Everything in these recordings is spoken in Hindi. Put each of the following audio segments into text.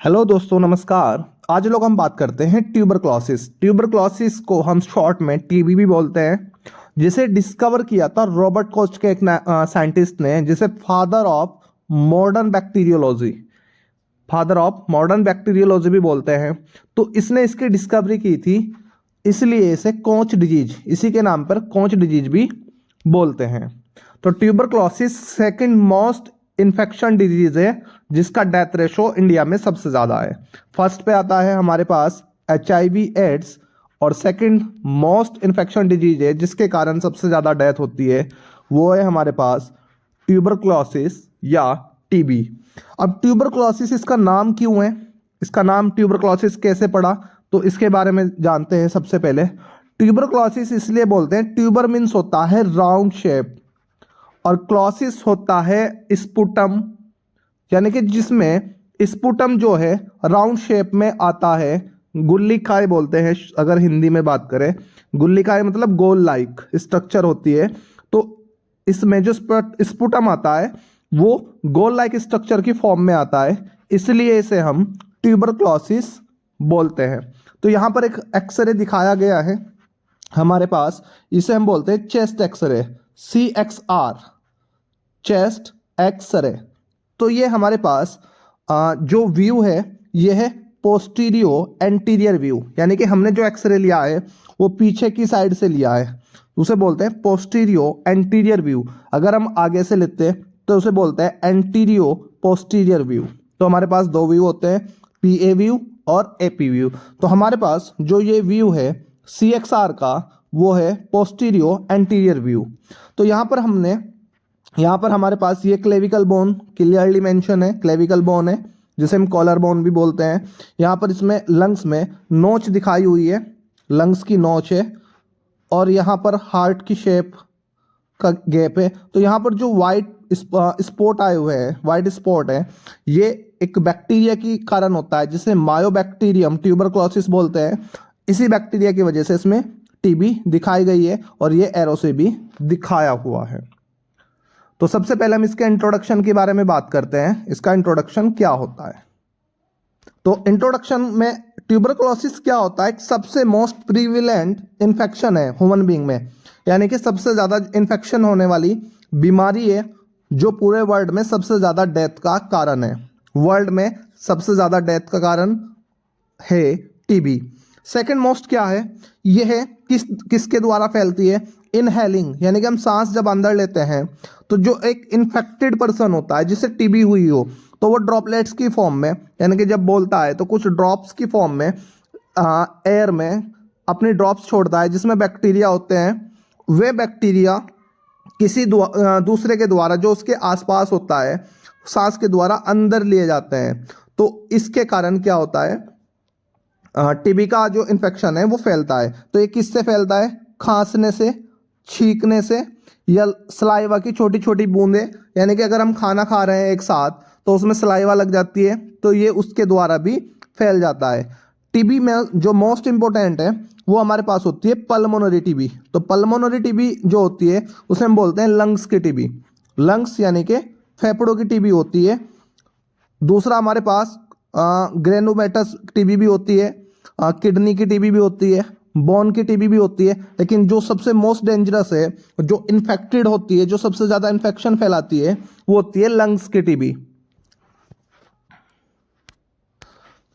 हेलो दोस्तों, नमस्कार। आज लोग हम बात करते हैं ट्यूबरक्लोसिस। ट्यूबरक्लोसिस को हम शॉर्ट में टीबी भी बोलते हैं, जिसे डिस्कवर किया था रॉबर्ट कोच के एक साइंटिस्ट ने, जिसे फादर ऑफ मॉडर्न बैक्टीरियोलॉजी भी बोलते हैं। तो इसने इसकी डिस्कवरी की थी, इसलिए इसे कोच डिजीज, इसी के नाम पर कोच डिजीज भी बोलते हैं। तो tuberculosis second most infection disease है जिसका डेथ रेशो इंडिया में सबसे ज़्यादा है। फर्स्ट पे आता है हमारे पास HIV एड्स, और सेकंड मोस्ट इन्फेक्शन डिजीज है जिसके कारण सबसे ज़्यादा डेथ होती है, वो है हमारे पास ट्यूबरक्लोसिस या टीबी। अब ट्यूबरक्लोसिस, इसका नाम क्यों है, इसका नाम ट्यूबरक्लोसिस कैसे पड़ा, तो इसके बारे में जानते हैं। सबसे पहले ट्यूबरक्लोसिस इसलिए बोलते हैं, ट्यूबर मीन्स होता है राउंड शेप, और क्लोसिस होता है स्पुटम, यानी कि जिसमें स्पुटम जो है राउंड शेप में आता है। गुल्लिकाय बोलते हैं अगर हिंदी में बात करें। गुल्लिकाय मतलब गोल लाइक स्ट्रक्चर होती है, तो इसमें जो स्पुटम आता है वो गोल लाइक स्ट्रक्चर की फॉर्म में आता है, इसलिए इसे हम ट्यूबरक्लोसिस बोलते हैं। तो यहाँ पर एक एक्सरे दिखाया गया है हमारे पास, इसे हम बोलते हैं chest x-ray, CXR, chest x-ray. तो ये हमारे पास जो व्यू है ये है पोस्टीरियो एंटीरियर व्यू, यानी कि हमने जो एक्सरे लिया है वो पीछे की साइड से लिया है, उसे बोलते हैं पोस्टीरियो एंटीरियर व्यू। अगर हम आगे से लेते हैं तो उसे बोलते हैं एंटीरियो पोस्टीरियर व्यू। तो हमारे पास दो व्यू होते हैं, PA व्यू और AP व्यू। तो हमारे पास जो ये व्यू है CXR का, वो है पोस्टीरियो एंटीरियर व्यू। तो यहाँ पर हमारे पास ये क्लेविकल बोन क्लियरली मेंशन है, क्लेविकल बोन है जिसे हम कॉलर बोन भी बोलते हैं। यहाँ पर इसमें लंग्स में नोच दिखाई हुई है, लंग्स की नोच है, और यहाँ पर हार्ट की शेप का गैप है। तो यहाँ पर जो वाइट स्पॉट आए हुए हैं, वाइट स्पॉट है, ये एक बैक्टीरिया की कारण होता है जिसे मायोबैक्टीरियम ट्यूबरक्लोसिस बोलते हैं। इसी बैक्टीरिया की वजह से इसमें टीबी दिखाई गई है, और ये एरो से भी दिखाया हुआ है। तो सबसे पहले हम इसके इंट्रोडक्शन के बारे में बात करते हैं, इसका इंट्रोडक्शन क्या होता है। तो इंट्रोडक्शन में ट्यूबरक्लोसिस क्या होता है, एक सबसे मोस्ट प्रीविलेंट इन्फेक्शन है ह्यूमन बीइंग में, यानी कि सबसे ज़्यादा इन्फेक्शन होने वाली बीमारी है जो पूरे वर्ल्ड में सबसे ज़्यादा डेथ का कारण है। वर्ल्ड में सबसे ज़्यादा डेथ का कारण है टीबी। सेकेंड मोस्ट क्या है, यह है किसके द्वारा फैलती है, इनहेलिंग, यानी कि हम सांस जब अंदर लेते हैं तो जो एक इन्फेक्टेड पर्सन होता है जिसे टीबी हुई हो, तो वो ड्रॉपलेट्स की फॉर्म में, यानी कि जब बोलता है तो कुछ ड्रॉप्स की फॉर्म में एयर में अपनी ड्रॉप्स छोड़ता है जिसमें बैक्टीरिया होते हैं। वे बैक्टीरिया किसी दूसरे के द्वारा जो उसके आसपास होता है सांस के द्वारा अंदर लिए जाते हैं। तो इसके कारण क्या होता है, टीबी का जो इन्फेक्शन है वो फैलता है। तो ये किससे फैलता है, खांसने से, छींकने से, या सलाइवा की छोटी छोटी बूंदें, यानी कि अगर हम खाना खा रहे हैं एक साथ तो उसमें सलाइवा लग जाती है, तो ये उसके द्वारा भी फैल जाता है। टीबी में जो मोस्ट इंपॉर्टेंट है वो हमारे पास होती है पल्मोनरी टीबी। तो पल्मोनरी टीबी जो होती है उसे हम बोलते हैं लंग्स की टीबी, लंग्स यानी कि फेफड़ों की टीबी होती है। दूसरा हमारे पास ग्रेनुलोमेटस टीबी भी होती है, किडनी की टीबी भी होती है, बोन की टीबी भी होती है, लेकिन जो सबसे मोस्ट डेंजरस है, जो इन्फेक्टेड होती है, जो सबसे ज़्यादा इन्फेक्शन फैलाती है, वो होती है लंग्स की टीबी।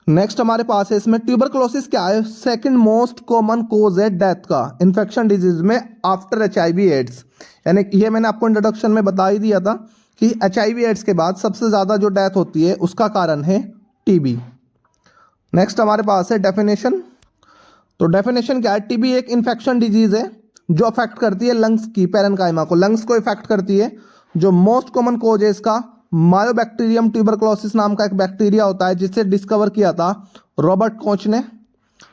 नेक्स्ट हमारे पास है इसमें ट्यूबरक्लोसिस क्या है, सेकंड मोस्ट कॉमन कोज है डेथ का इन्फेक्शन डिजीज में आफ्टर HIV एड्स। यानी ये मैंने आपको इंट्रोडक्शन में बता ही दिया था कि HIV एड्स के बाद सबसे ज़्यादा जो डेथ होती है उसका कारण है टीबी। नेक्स्ट हमारे पास है डेफिनेशन। तो डेफिनेशन क्या है, टीबी एक इन्फेक्शन डिजीज है जो अफेक्ट करती है लंग्स की पैरेन्काइमा को, लंग्स को इफेक्ट करती है। जो मोस्ट कॉमन कोज है इसका मायोबैक्टीरियम ट्यूबरक्लोसिस नाम का एक बैक्टीरिया होता है जिसे डिस्कवर किया था रॉबर्ट कोच ने।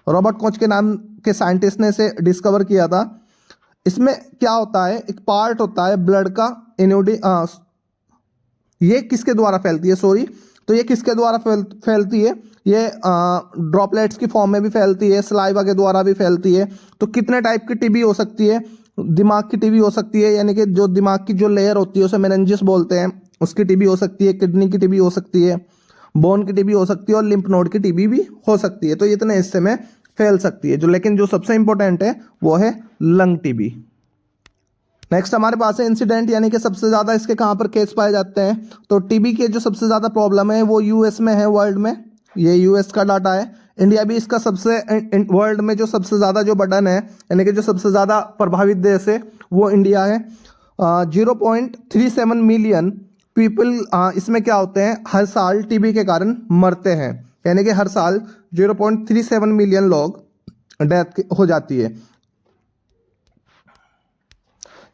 रॉबर्ट कोच के नाम के साइंटिस्ट ने इसे डिस्कवर किया था। इसमें क्या होता है, एक पार्ट होता है ब्लड का ये किसके द्वारा फैलती है, तो ये किसके द्वारा फैलती है, ये ड्रॉपलेट्स की फॉर्म में भी फैलती है, सलाइवा के द्वारा भी फैलती है। तो कितने टाइप की टीबी हो सकती है, दिमाग की टीबी हो सकती है, यानी कि जो दिमाग की जो लेयर होती है उसे मेनिंजिस बोलते हैं, उसकी टीबी हो सकती है, किडनी की टीबी हो सकती है, बोन की टीबी हो सकती है और लिम्फ नोड की टीबी भी हो सकती है। तो ये इतने हिस्से में फैल सकती है, लेकिन जो सबसे इंपॉर्टेंट है वो है लंग टीबी। नेक्स्ट हमारे पास है इंसिडेंट, यानी कि सबसे ज़्यादा इसके कहाँ पर केस पाए जाते हैं। तो टीबी के जो सबसे ज़्यादा प्रॉब्लम है वो यूएस में है, वर्ल्ड में। ये यूएस का डाटा है। इंडिया भी इसका सबसे वर्ल्ड में जो सबसे ज़्यादा जो बर्डन है, यानी कि जो सबसे ज़्यादा प्रभावित देश है वो इंडिया है। 0.37 मिलियन पीपल इसमें क्या होते हैं, हर साल टीबी के कारण मरते हैं। यानी कि हर साल 0.37 मिलियन लोग डेथ हो जाती है।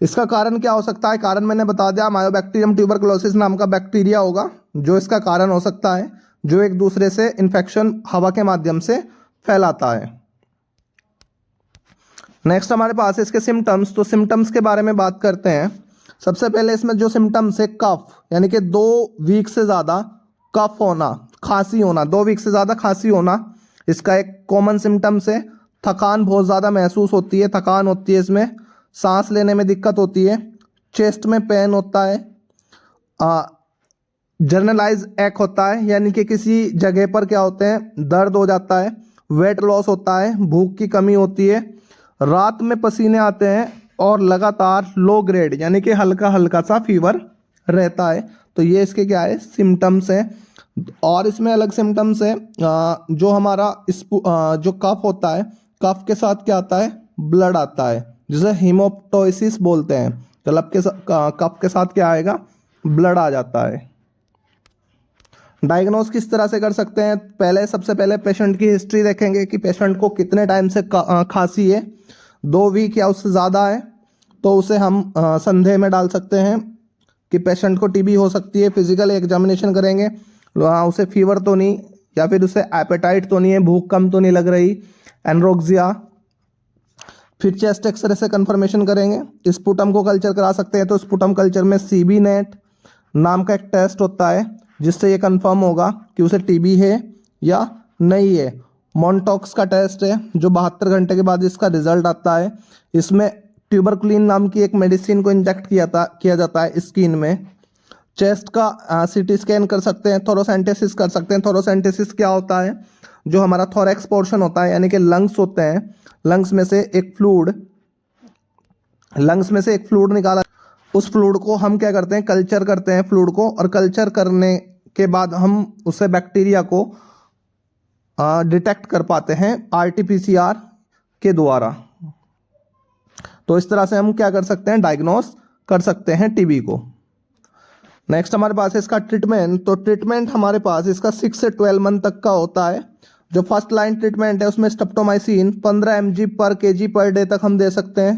इसका कारण क्या हो सकता है? कारण मैंने बता दिया, मायोबैक्टीरियम ट्यूबरकुलोसिस नाम का बैक्टीरिया होगा जो इसका कारण हो सकता है, जो एक दूसरे से इन्फेक्शन हवा के माध्यम से फैलाता है। नेक्स्ट हमारे पास है इसके सिम्टम्स। तो सिम्टम्स के बारे में बात करते हैं। सबसे पहले इसमें जो सिम्टम्स है, कफ, यानी कि 2 वीक से ज़्यादा कफ होना, खांसी होना, 2 वीक से ज़्यादा खांसी होना इसका एक कॉमन सिम्टम्स है। थकान बहुत ज़्यादा महसूस होती है, थकान होती है इसमें, सांस लेने में दिक्कत होती है, चेस्ट में पेन होता है, जर्नलाइज एक होता है, यानी कि किसी जगह पर क्या होते हैं, दर्द हो जाता है, वेट लॉस होता है, भूख की कमी होती है, रात में पसीने आते हैं और लगातार लो ग्रेड यानी कि हल्का हल्का सा फीवर रहता है। तो ये इसके क्या है, सिम्टम्स हैं। और इसमें अलग सिम्टम्स है, जो हमारा जो कफ होता है, कफ के साथ क्या आता है, ब्लड आता है, जिसे हीमोप्टोसिस बोलते हैं। कफ के साथ क्या आएगा, ब्लड आ जाता है। डायग्नोस किस तरह से कर सकते हैं? सबसे पहले पेशेंट की हिस्ट्री देखेंगे कि पेशेंट को कितने टाइम से खांसी है। 2 वीक या उससे ज़्यादा है तो उसे हम संदेह में डाल सकते हैं कि पेशेंट को टीबी हो सकती है। फिजिकल एग्जामिनेशन करेंगे, उसे फीवर तो नहीं, या फिर उसे एपेटाइट तो नहीं है, भूख कम तो नहीं लग रही, एनरोक्सिया। फिर चेस्ट एक्सरे से कंफर्मेशन करेंगे। स्पुटम को कल्चर करा सकते हैं। तो स्पुटम कल्चर में सीबी नेट नाम का एक टेस्ट होता है जिससे ये कंफर्म होगा कि उसे टीबी है या नहीं है। मॉन्टॉक्स का टेस्ट है जो 72 घंटे के बाद इसका रिजल्ट आता है। इसमें ट्यूबरकुलिन नाम की एक मेडिसिन को इंजेक्ट किया जाता है स्किन में। चेस्ट का सीटी स्कैन कर सकते हैं। थोरोसेंटेसिस कर सकते हैं। थोरोसेंटेसिस क्या होता है, जो हमारा थोरैक्स पोर्शन होता है, यानी कि लंग्स होते हैं, लंग्स में से एक फ्लूइड निकाला, उस फ्लूइड को हम क्या करते हैं, कल्चर करते हैं फ्लूइड को, और कल्चर करने के बाद हम उससे बैक्टीरिया को डिटेक्ट कर पाते हैं आरटीपीसीआर के द्वारा। तो इस तरह से हम क्या कर सकते हैं, डायग्नोस कर सकते हैं टीबी को। नेक्स्ट हमारे पास है इसका ट्रीटमेंट। तो ट्रीटमेंट हमारे पास इसका 6 से 12 मंथ तक का होता है। जो फर्स्ट लाइन ट्रीटमेंट है उसमें स्ट्रेप्टोमाइसिन 15 mg पर kg पर डे तक हम दे सकते हैं।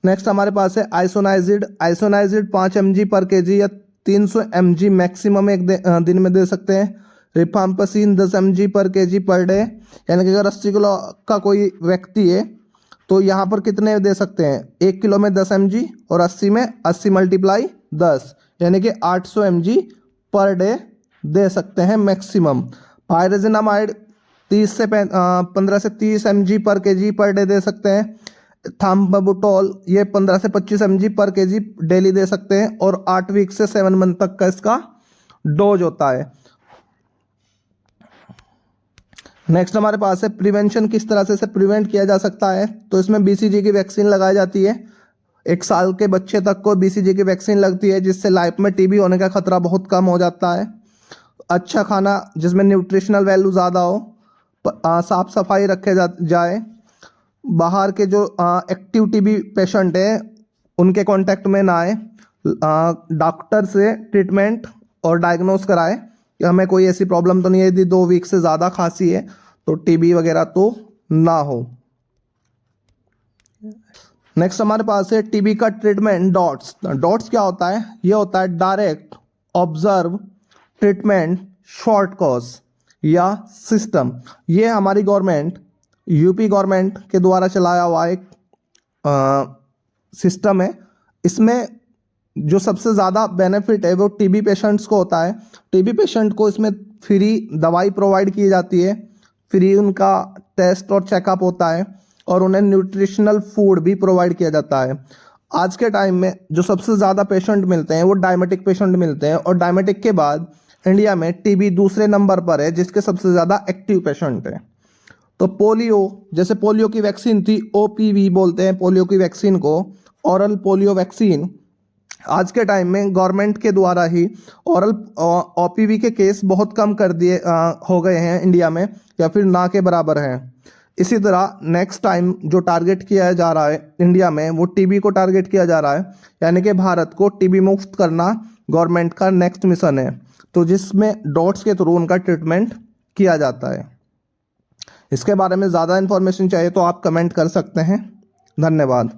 नेक्स्ट हमारे पास है आइसोनाइजिड 5 mg पर kg या 300 mg मैक्सिमम एक दिन में दे सकते हैं। रिफाम्पसिन 10 mg पर kg पर डे, यानी कि अगर 80 किलो का कोई व्यक्ति है तो यहाँ पर कितने दे सकते हैं, 1 किलो में 10 mg और 80 में 80 × 10 यानी कि 800 mg पर डे दे सकते हैं मैक्सिमम। पायरेजिनामाइड 15 से 30 mg पर kg पर डे दे सकते हैं। थाम्बाबुटोल ये 15 से 25 mg पर kg डेली दे सकते हैं और 8 वीक से 7 मंथ तक का इसका डोज होता है। नेक्स्ट हमारे पास है प्रिवेंशन, किस तरह से इसे प्रिवेंट किया जा सकता है। तो इसमें बीसीजी की वैक्सीन लगाई जाती है। 1 साल के बच्चे तक को बीसीजी की वैक्सीन लगती है, जिससे लाइफ में टीबी होने का खतरा बहुत कम हो जाता है। अच्छा खाना जिसमें न्यूट्रिशनल वैल्यू ज़्यादा हो, साफ सफाई रखे जाए, बाहर के जो एक्टिव टीबी पेशेंट है उनके कांटेक्ट में ना आए, डॉक्टर से ट्रीटमेंट और डायग्नोस कराए कि हमें कोई ऐसी प्रॉब्लम तो नहीं है। यदि 2 वीक से ज़्यादा खांसी है तो टीबी वगैरह तो ना हो। नेक्स्ट हमारे पास है टीबी का ट्रीटमेंट डॉट्स क्या होता है, ये होता है direct observe treatment short course या सिस्टम। ये हमारी गवर्नमेंट, यूपी गवर्नमेंट के द्वारा चलाया हुआ एक सिस्टम है। इसमें जो सबसे ज़्यादा बेनिफिट है वो टीबी पेशेंट्स को होता है। टीबी पेशेंट को इसमें फ्री दवाई प्रोवाइड की जाती है, फ्री उनका टेस्ट और चेकअप होता है और उन्हें न्यूट्रिशनल फूड भी प्रोवाइड किया जाता है। आज के टाइम में जो सबसे ज़्यादा पेशेंट मिलते हैं वो डायबिटिक पेशेंट मिलते हैं, और डायबिटिक के बाद इंडिया में टीबी दूसरे नंबर पर है जिसके सबसे ज़्यादा एक्टिव पेशेंट है। तो पोलियो, जैसे पोलियो की वैक्सीन थी, ओपीवी बोलते हैं पोलियो की वैक्सीन को, ओरल पोलियो वैक्सीन। आज के टाइम में गवर्नमेंट के द्वारा ही ओरल ओपीवी के केस बहुत कम कर दिए हो गए हैं इंडिया में, या फिर ना के बराबर हैं। इसी तरह नेक्स्ट टाइम जो टारगेट किया जा रहा है इंडिया में वो टीबी को टारगेट किया जा रहा है, यानी कि भारत को टीबी मुक्त करना गवर्नमेंट का नेक्स्ट मिशन है, तो जिसमें डॉट्स के थ्रू उनका ट्रीटमेंट किया जाता है। इसके बारे में ज़्यादा इन्फॉर्मेशन चाहिए तो आप कमेंट कर सकते हैं। धन्यवाद।